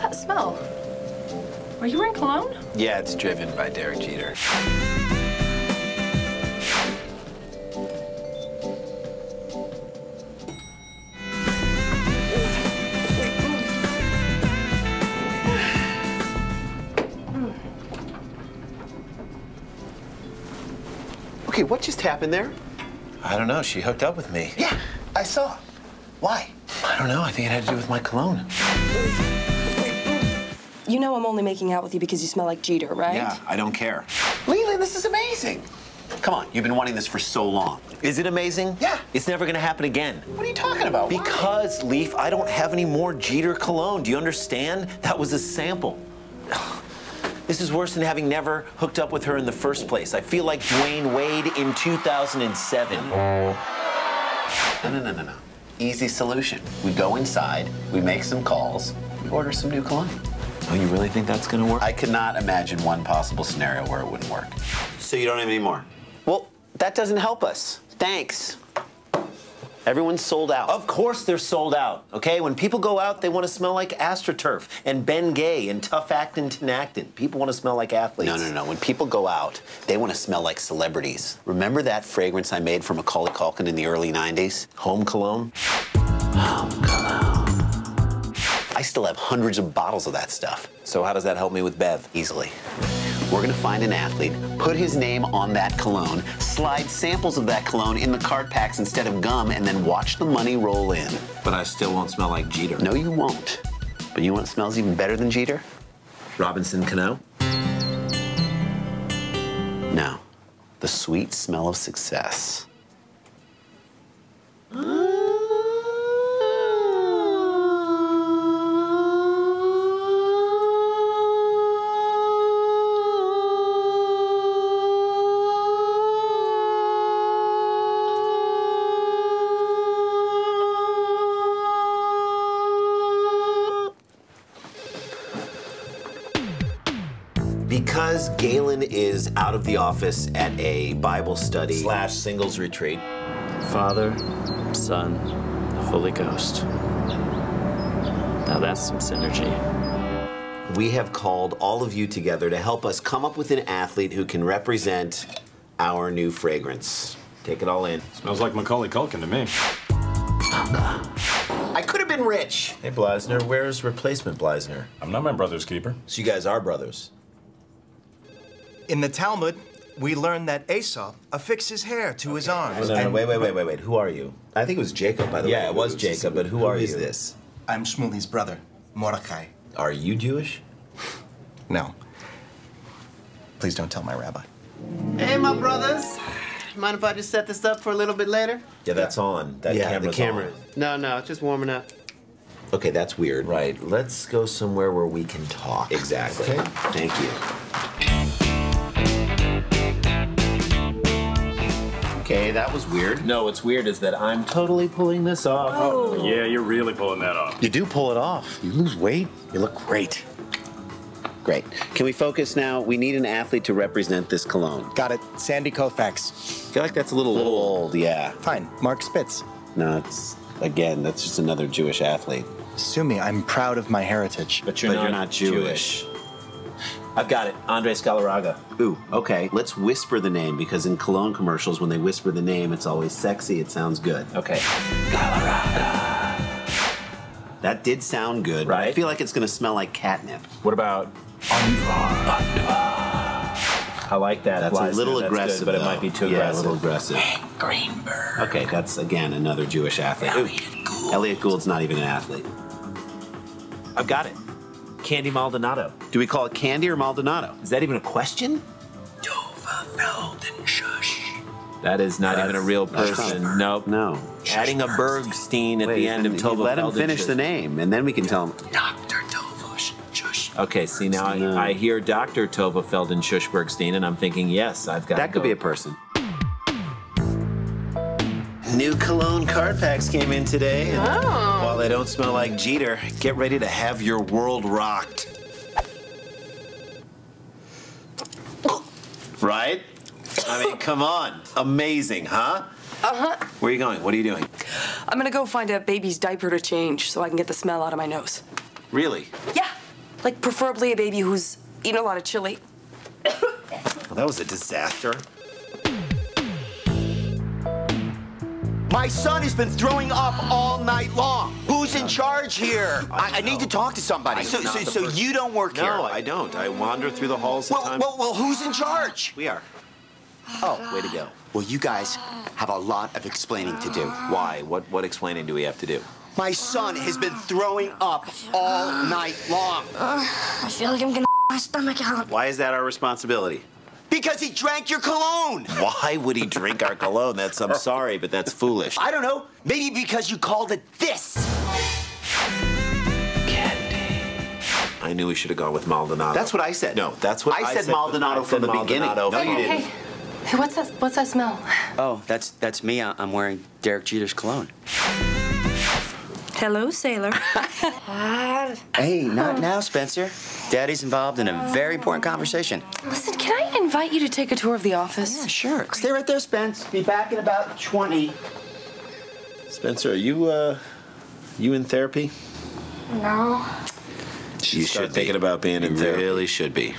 What's that smell? Are you wearing cologne? Yeah, it's driven by Derek Jeter. Okay, what just happened there? I don't know. She hooked up with me. Yeah, I saw. Why? I don't know. I think it had to do with my cologne. You know I'm only making out with you because you smell like Jeter, right? Yeah, I don't care. Leland, this is amazing. Come on, you've been wanting this for so long. Is it amazing? Yeah. It's never gonna happen again. What are you talking about? Why? Because, Leaf, I don't have any more Jeter cologne. Do you understand? That was a sample. This is worse than having never hooked up with her in the first place. I feel like Dwayne Wade in 2007. No. Easy solution. We go inside, we make some calls, we order some new cologne. Oh, you really think that's gonna work? I cannot imagine one possible scenario where it wouldn't work. So you don't have any more? Well, that doesn't help us. Thanks. Everyone's sold out. Of course they're sold out, okay? When people go out, they want to smell like AstroTurf and Ben Gay and Tough Actin' Tinactin. People want to smell like athletes. No. When people go out, they want to smell like celebrities. Remember that fragrance I made for Macaulay Culkin in the early 90s? Home cologne? Home cologne. I still have hundreds of bottles of that stuff. So how does that help me with Bev? Easily. We're gonna find an athlete, put his name on that cologne, slide samples of that cologne in the card packs instead of gum, and then watch the money roll in. But I still won't smell like Jeter. No, you won't. But you know what smells even better than Jeter? Robinson Cano? No. The sweet smell of success. Because Galen is out of the office at a Bible study / singles retreat. Father, Son, Holy Ghost. Now that's some synergy. We have called all of you together to help us come up with an athlete who can represent our new fragrance. Take it all in. Smells like Macaulay Culkin to me. I could have been rich. Hey, Bleisner, where's replacement Bleisner? I'm not my brother's keeper. So you guys are brothers. In the Talmud, we learn that Esau affixed his hair to his arms. No, wait. Who are you? I think it was Jacob, by the way. Yeah, it was Jacob, but who are you? Who is this? I'm Shmuli's brother, Mordecai. Are you Jewish? No. Please don't tell my rabbi. Hey, my brothers. Mind if I just set this up for a little bit later? Yeah, that's on. That camera's the camera. on. No, it's just warming up. Okay, that's weird. Right, let's go somewhere where we can talk. Exactly. Okay. Thank you. Okay, that was weird. No, what's weird is that I'm totally pulling this off. Oh, yeah, you're really pulling that off. You do pull it off. You lose weight. You look great. Great. Can we focus now? We need an athlete to represent this cologne. Got it. Sandy Koufax. I feel like that's a little old, yeah. Fine. Mark Spitz. No, that's just another Jewish athlete. Sue me. I'm proud of my heritage. But you're not Jewish. I've got it. Andres Galarraga. Ooh, okay. Let's whisper the name, because in cologne commercials, when they whisper the name, it's always sexy. It sounds good. Okay. Galarraga. That did sound good, right? But I feel like it's going to smell like catnip. What about I like that. That's a little aggressive, good, but it might be too aggressive. Yeah, a little aggressive. Greenberg. Okay, that's, again, another Jewish athlete. Elliot Gould's not even an athlete. I've got it. Candy Maldonado. Do we call it Candy or Maldonado? Is that even a question? Tova Felden-Shush. That is not even a real person. Nope. No. Adding a Bergstein at the end of Tova Let him finish the name, and then we can tell him. Dr. Tova Shush. Okay, see, now I hear Dr. Tova Felden Shushbergstein, and I'm thinking, yes, I've got That could be a person. New cologne card packs came in today. And while they don't smell like Jeter, get ready to have your world rocked. Right? I mean, come on. Amazing, huh? Uh-huh. Where are you going? What are you doing? I'm gonna go find a baby's diaper to change so I can get the smell out of my nose. Really? Yeah. Like, preferably a baby who's eaten a lot of chili. Well, that was a disaster. My son has been throwing up all night long. Who's in charge here? I need to talk to somebody. So you don't work here? No, I don't. I wander through the halls at times. Well, who's in charge? We are. Oh, Way to go. well, you guys have a lot of explaining to do. Why? What explaining do we have to do? My son has been throwing up all night long. I feel like I'm gonna my stomach out. Why is that our responsibility? Because he drank your cologne. Why would he drink our cologne? I'm sorry, but that's foolish. I don't know. Maybe because you called it this. I knew we should have gone with Maldonado. That's what I said. No, that's what I said Maldonado from the beginning. Maldonado. No, you didn't. Hey, what's that smell? Oh, that's me. I'm wearing Derek Jeter's cologne. Hello, sailor. Hey, not now, Spencer. Daddy's involved in a very important conversation. Listen, can I invite you to take a tour of the office? Yeah, sure. Stay right there, Spence. Be back in about 20. Spencer, are you in therapy? No. You should be thinking about being in therapy. You really should be.